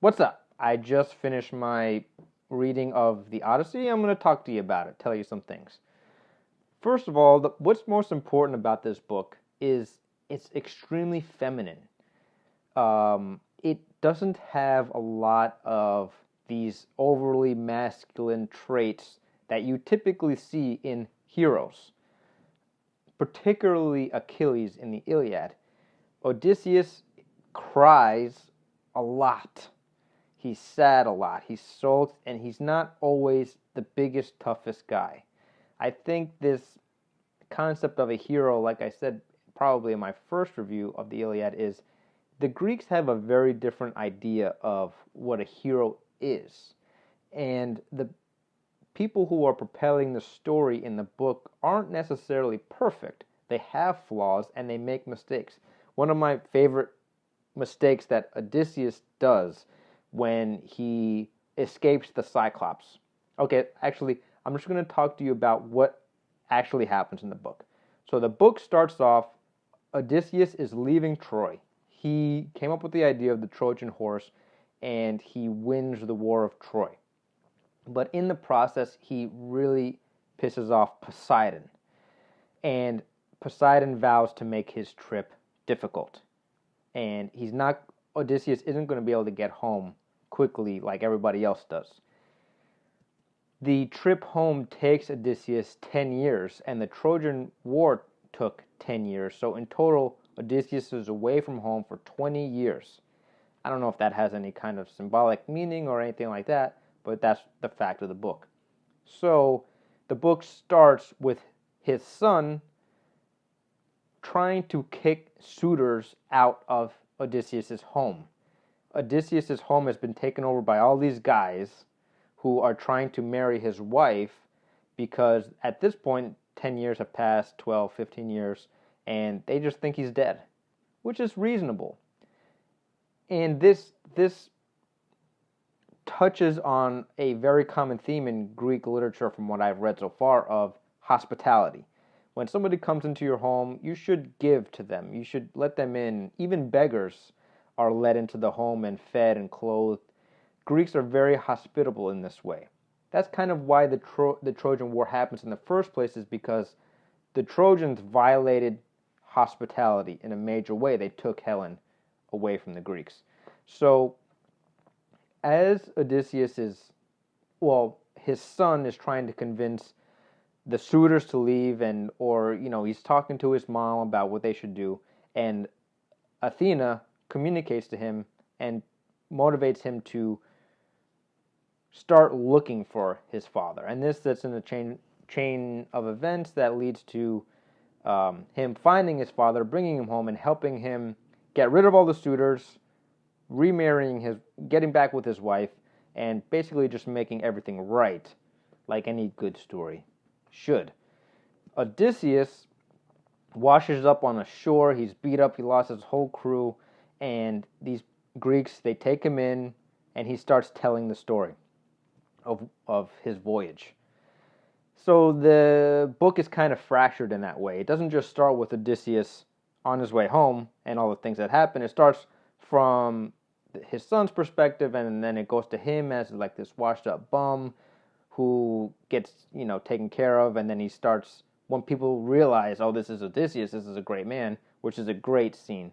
What's up? I just finished my reading of the Odyssey. I'm going to talk to you about it, tell you some things. First of all, what's most important about this book is it's extremely feminine. It doesn't have a lot of these overly masculine traits that you typically see in heroes, particularly Achilles in the Iliad. Odysseus cries a lot. He's sad a lot. He's sulked, and he's not always the biggest, toughest guy. I think this concept of a hero, like I said probably in my first review of the Iliad, is the Greeks have a very different idea of what a hero is. And the people who are propelling the story in the book aren't necessarily perfect. They have flaws and they make mistakes. One of my favorite mistakes that Odysseus does when he escapes the Cyclops. Okay, actually, I'm just going to talk to you about what actually happens in the book. So the book starts off, Odysseus is leaving Troy. He came up with the idea of the Trojan horse, and he wins the war of Troy. But in the process, he really pisses off Poseidon. And Poseidon vows to make his trip difficult. And Odysseus isn't going to be able to get home quickly like everybody else does. The trip home takes Odysseus 10 years, and the Trojan War took 10 years. So in total, Odysseus is away from home for 20 years. I don't know if that has any kind of symbolic meaning or anything like that, but that's the fact of the book. So the book starts with his son trying to kick suitors out of Odysseus' home. Odysseus' home has been taken over by all these guys who are trying to marry his wife because at this point, 10 years have passed, 12, 15 years, and they just think he's dead, which is reasonable. And this touches on a very common theme in Greek literature from what I've read so far of hospitality. When somebody comes into your home, you should give to them. You should let them in. Even beggars are let into the home and fed and clothed. Greeks are very hospitable in this way. That's kind of why the Trojan War happens in the first place, is because the Trojans violated hospitality in a major way. They took Helen away from the Greeks. So as Odysseus his son is trying to convince the suitors to leave, he's talking to his mom about what they should do, and Athena communicates to him and motivates him to start looking for his father. And this sets in a chain of events that leads to him finding his father, bringing him home, and helping him get rid of all the suitors, getting back with his wife, and basically just making everything right, like any good story should. Odysseus washes up on a shore. He's beat up. He lost his whole crew, and these Greeks, they take him in, and he starts telling the story of his voyage. So the book is kind of fractured in that way. It doesn't just start with Odysseus on his way home and all the things that happen. It starts from his son's perspective, and then it goes to him as like this washed up bum who gets, taken care of, and then he starts, when people realize, oh, this is Odysseus, this is a great man, which is a great scene.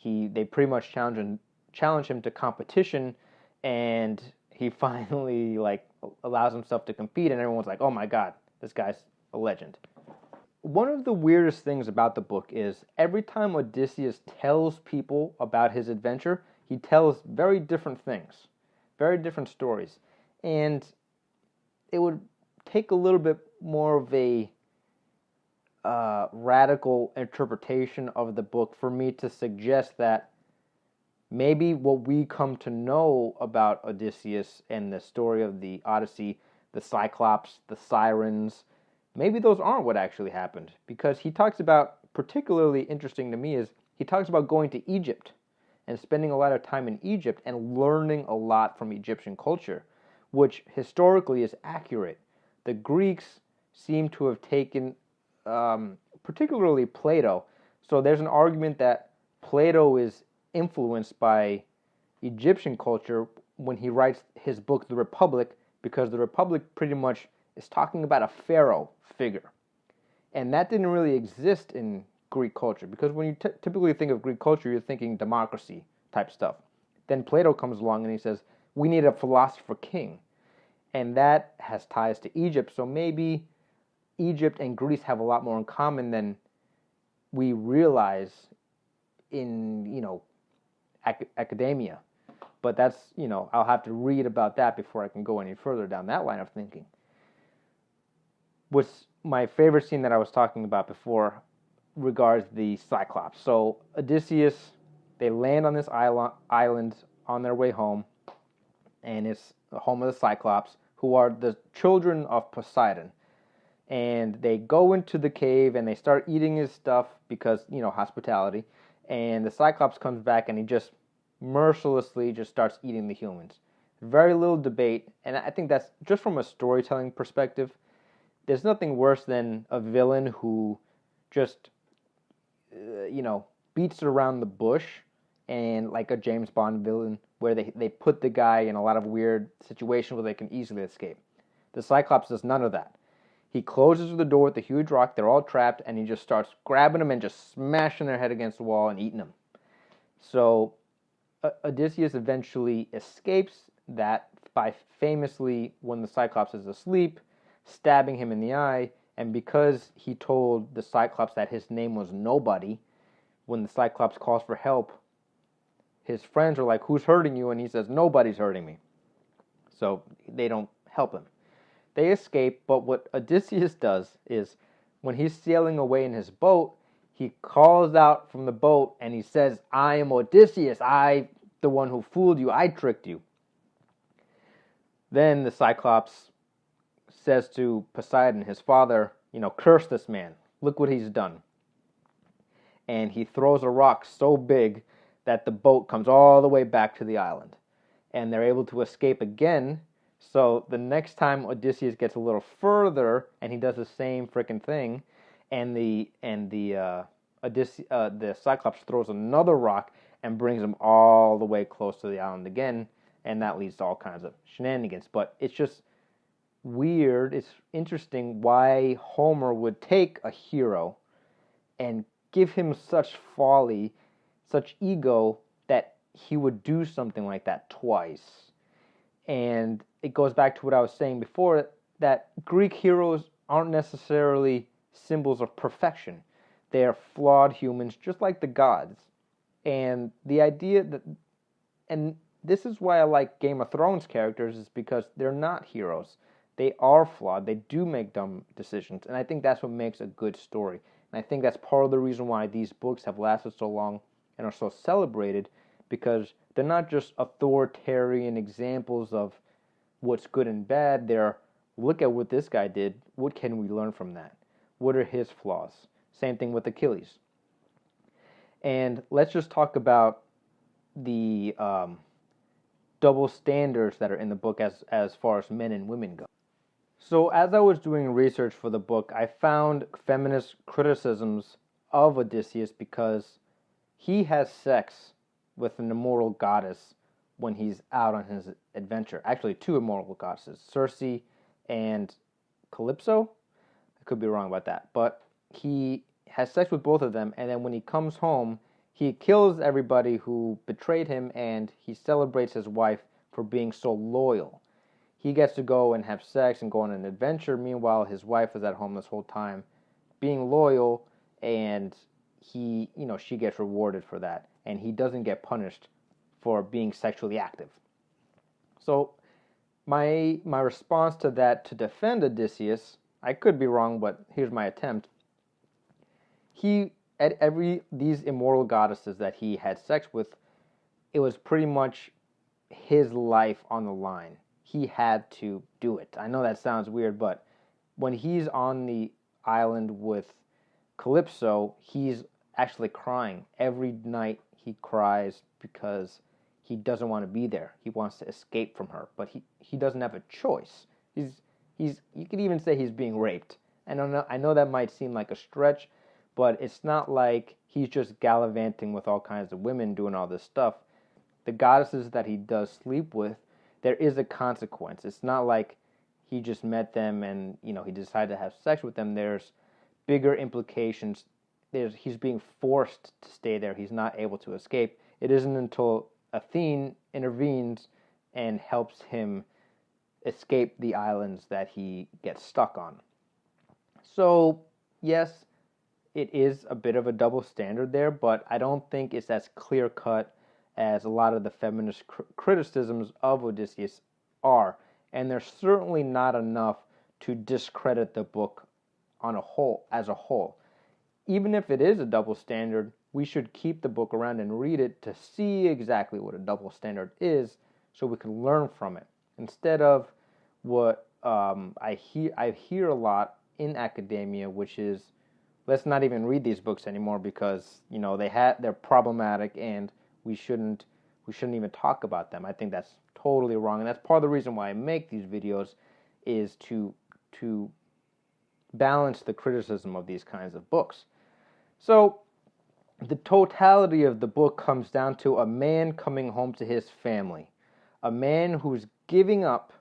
They pretty much challenge him to competition, and he finally allows himself to compete, and everyone's like, oh my god, this guy's a legend. One of the weirdest things about the book is every time Odysseus tells people about his adventure, he tells very different things, very different stories. And it would take a little bit more of a radical interpretation of the book for me to suggest that maybe what we come to know about Odysseus and the story of the Odyssey, the Cyclops, the sirens, maybe those aren't what actually happened. Because he talks about, particularly interesting to me, is he talks about going to Egypt and spending a lot of time in Egypt and learning a lot from Egyptian culture, which historically is accurate. The Greeks seem to have taken, particularly Plato. So there's an argument that Plato is influenced by Egyptian culture, when he writes his book, The Republic, because the Republic pretty much is talking about a pharaoh figure. And that didn't really exist in Greek culture, because when you typically think of Greek culture, you're thinking democracy type stuff. Then Plato comes along and he says, we need a philosopher king. And that has ties to Egypt, so maybe Egypt and Greece have a lot more in common than we realize in, academia. But that's, I'll have to read about that before I can go any further down that line of thinking. What's my favorite scene that I was talking about before regards the Cyclops. So Odysseus, they land on this island on their way home, and it's the home of the Cyclops, who are the children of Poseidon. And they go into the cave and they start eating his stuff because, hospitality. And the Cyclops comes back and he just mercilessly just starts eating the humans. Very little debate, and I think that's just from a storytelling perspective. There's nothing worse than a villain who just, beats around the bush, and like a James Bond villain where they put the guy in a lot of weird situations where they can easily escape. The Cyclops does none of that. He closes the door with a huge rock, they're all trapped, and he just starts grabbing them and just smashing their head against the wall and eating them. So Odysseus eventually escapes that by famously, when the Cyclops is asleep, stabbing him in the eye, and because he told the Cyclops that his name was Nobody, when the Cyclops calls for help, his friends are like, who's hurting you? And he says, nobody's hurting me. So they don't help him. They escape, but what Odysseus does is, when he's sailing away in his boat, he calls out from the boat and he says, I am Odysseus, I, the one who fooled you, I tricked you. Then the Cyclops says to Poseidon, his father, curse this man, look what he's done. And he throws a rock so big that the boat comes all the way back to the island. And they're able to escape again. So the next time Odysseus gets a little further and he does the same freaking thing, and the Cyclops throws another rock and brings him all the way close to the island again, and that leads to all kinds of shenanigans. But it's just weird, it's interesting why Homer would take a hero and give him such folly, such ego, that he would do something like that twice. And it goes back to what I was saying before, that Greek heroes aren't necessarily symbols of perfection. They are flawed humans, just like the gods. And the idea that, and this is why I like Game of Thrones characters, is because they're not heroes. They are flawed. They do make dumb decisions. And I think that's what makes a good story. And I think that's part of the reason why these books have lasted so long and are so celebrated, because they're not just authoritarian examples of what's good and bad. They're, look at what this guy did. What can we learn from that? What are his flaws? Same thing with Achilles. And let's just talk about the double standards that are in the book as far as men and women go. So as I was doing research for the book, I found feminist criticisms of Odysseus because he has sex with an immortal goddess when he's out on his adventure. Actually, two immortal goddesses, Circe and Calypso. I could be wrong about that. But he has sex with both of them, and then when he comes home, he kills everybody who betrayed him, and he celebrates his wife for being so loyal. He gets to go and have sex and go on an adventure. Meanwhile, his wife is at home this whole time being loyal, and she gets rewarded for that, and he doesn't get punished for being sexually active. So my response to that, to defend Odysseus, I could be wrong, but here's my attempt. He, at these immortal goddesses that he had sex with, it was pretty much his life on the line. He had to do it. I know that sounds weird, but when he's on the island with Calypso, he's actually crying. Every night he cries because he doesn't want to be there. He wants to escape from her, but he doesn't have a choice. You could even say he's being raped. I know that might seem like a stretch, but it's not like he's just gallivanting with all kinds of women doing all this stuff. The goddesses that he does sleep with there is a consequence. It's not like he just met them and, he decided to have sex with them. There's bigger implications. He's being forced to stay there. He's not able to escape. It isn't until Athene intervenes and helps him escape the islands that he gets stuck on. So, yes, it is a bit of a double standard there, but I don't think it's as clear-cut as a lot of the feminist criticisms of Odysseus are. And there's certainly not enough to discredit the book as a whole. Even if it is a double standard, we should keep the book around and read it to see exactly what a double standard is so we can learn from it. Instead of what I hear a lot in academia, which is, let's not even read these books anymore because they're problematic and we shouldn't even talk about them. I think that's totally wrong, and that's part of the reason why I make these videos, is to balance the criticism of these kinds of books. So the totality of the book comes down to a man coming home to his family, a man who's giving up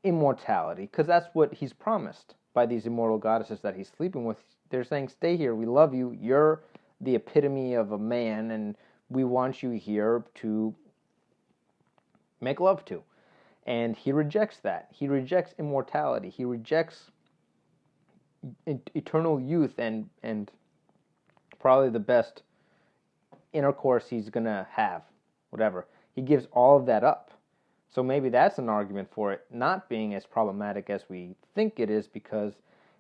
immortality, because that's what he's promised by these immortal goddesses that he's sleeping with. They're saying, stay here, we love you, you're the epitome of a man, and we want you here to make love to. And he rejects that. He rejects immortality. He rejects eternal youth and probably the best intercourse he's going to have, whatever. He gives all of that up. So maybe that's an argument for it not being as problematic as we think it is, because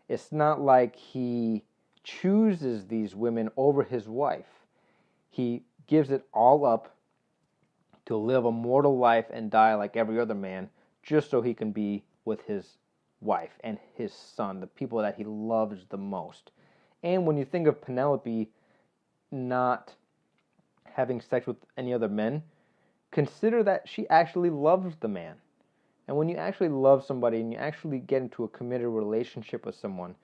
it's not like he chooses these women over his wife. He gives it all up to live a mortal life and die like every other man, just so he can be with his wife and his son, the people that he loves the most. And when you think of Penelope not having sex with any other men, consider that she actually loves the man. And when you actually love somebody and you actually get into a committed relationship with someone,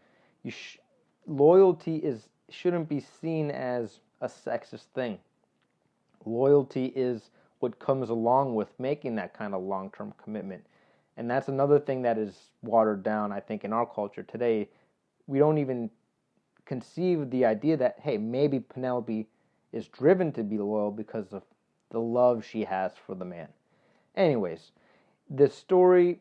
loyalty shouldn't be seen as a sexist thing. Loyalty is what comes along with making that kind of long-term commitment. And that's another thing that is watered down, I think, in our culture today. We don't even conceive the idea that, hey, maybe Penelope is driven to be loyal because of the love she has for the man. Anyways, the story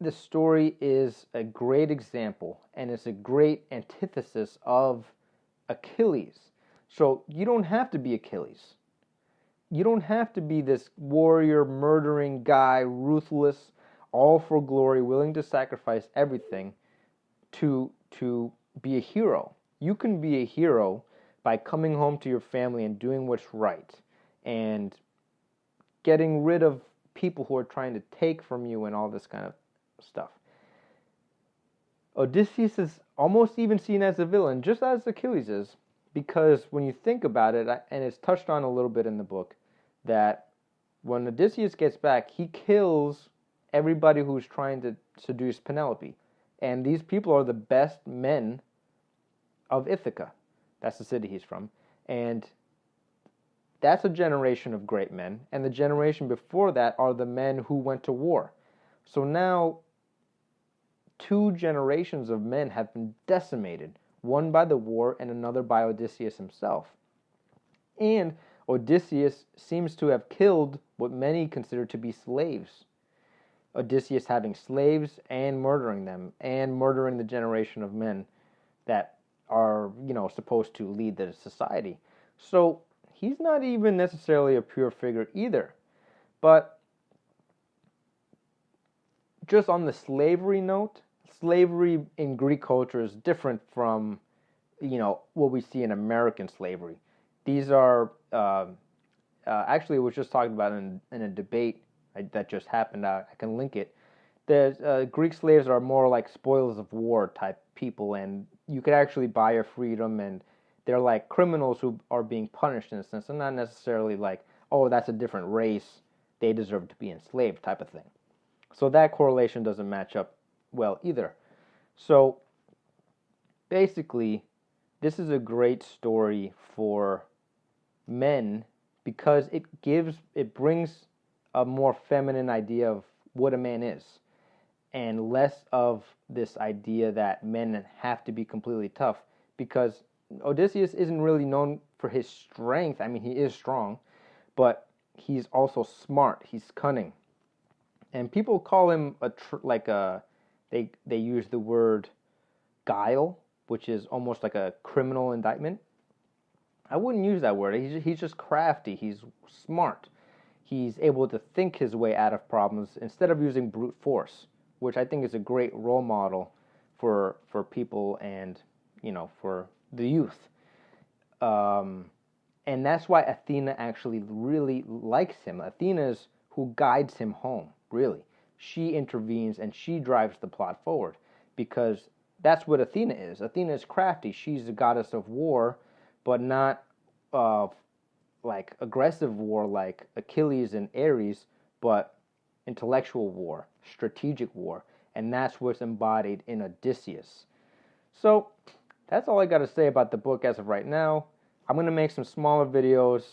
is a great example, and it's a great antithesis of Achilles. So you don't have to be Achilles. You don't have to be this warrior, murdering guy, ruthless, all for glory, willing to sacrifice everything to be a hero. You can be a hero by coming home to your family and doing what's right and getting rid of people who are trying to take from you and all this kind of stuff. Odysseus is almost even seen as a villain, just as Achilles is, because when you think about it, and it's touched on a little bit in the book, that when Odysseus gets back, he kills everybody who's trying to seduce Penelope. And these people are the best men of Ithaca. That's the city he's from. And that's a generation of great men. And the generation before that are the men who went to war. So now 2 generations of men have been decimated, one by the war and another by Odysseus himself. And Odysseus seems to have killed what many consider to be slaves. Odysseus having slaves and murdering them, and murdering the generation of men that are, supposed to lead the society. So he's not even necessarily a pure figure either. But just on the slavery note, slavery in Greek culture is different from, what we see in American slavery. These are, actually, it was just talked about in a debate that just happened. I can link it. The Greek slaves are more like spoils of war type people, and you could actually buy your freedom, and they're like criminals who are being punished in a sense, and not necessarily like, oh, that's a different race, they deserve to be enslaved type of thing. So that correlation doesn't match up well either. So basically, this is a great story for men because it brings a more feminine idea of what a man is, and less of this idea that men have to be completely tough, because Odysseus isn't really known for his strength. I mean, he is strong, but he's also smart. He's cunning, and people call him they use the word guile, which is almost like a criminal indictment. I wouldn't use that word. He's just crafty. He's smart. He's able to think his way out of problems instead of using brute force, which I think is a great role model for people and, for the youth. And that's why Athena actually really likes him. Athena is who guides him home, really. She intervenes and she drives the plot forward, because that's what Athena is. Athena is crafty. She's the goddess of war, but not like aggressive war like Achilles and Ares, but intellectual war, strategic war. And that's what's embodied in Odysseus. So that's all I got to say about the book as of right now. I'm going to make some smaller videos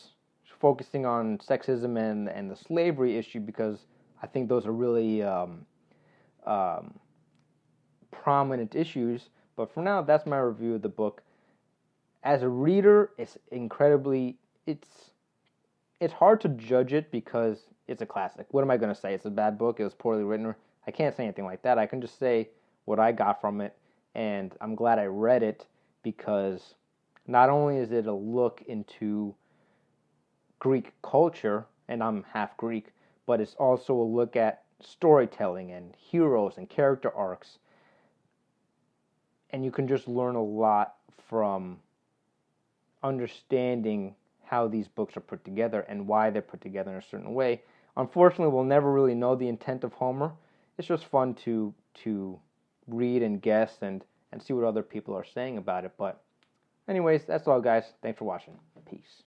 focusing on sexism and the slavery issue, because I think those are really prominent issues. But for now, that's my review of the book. As a reader, it's hard to judge it because it's a classic. What am I going to say? It's a bad book. It was poorly written. I can't say anything like that. I can just say what I got from it, and I'm glad I read it, because not only is it a look into Greek culture, and I'm half Greek, but it's also a look at storytelling and heroes and character arcs. And you can just learn a lot from understanding how these books are put together and why they're put together in a certain way. Unfortunately, we'll never really know the intent of Homer. It's just fun to read and guess and see what other people are saying about it. But anyways, that's all, guys. Thanks for watching. Peace.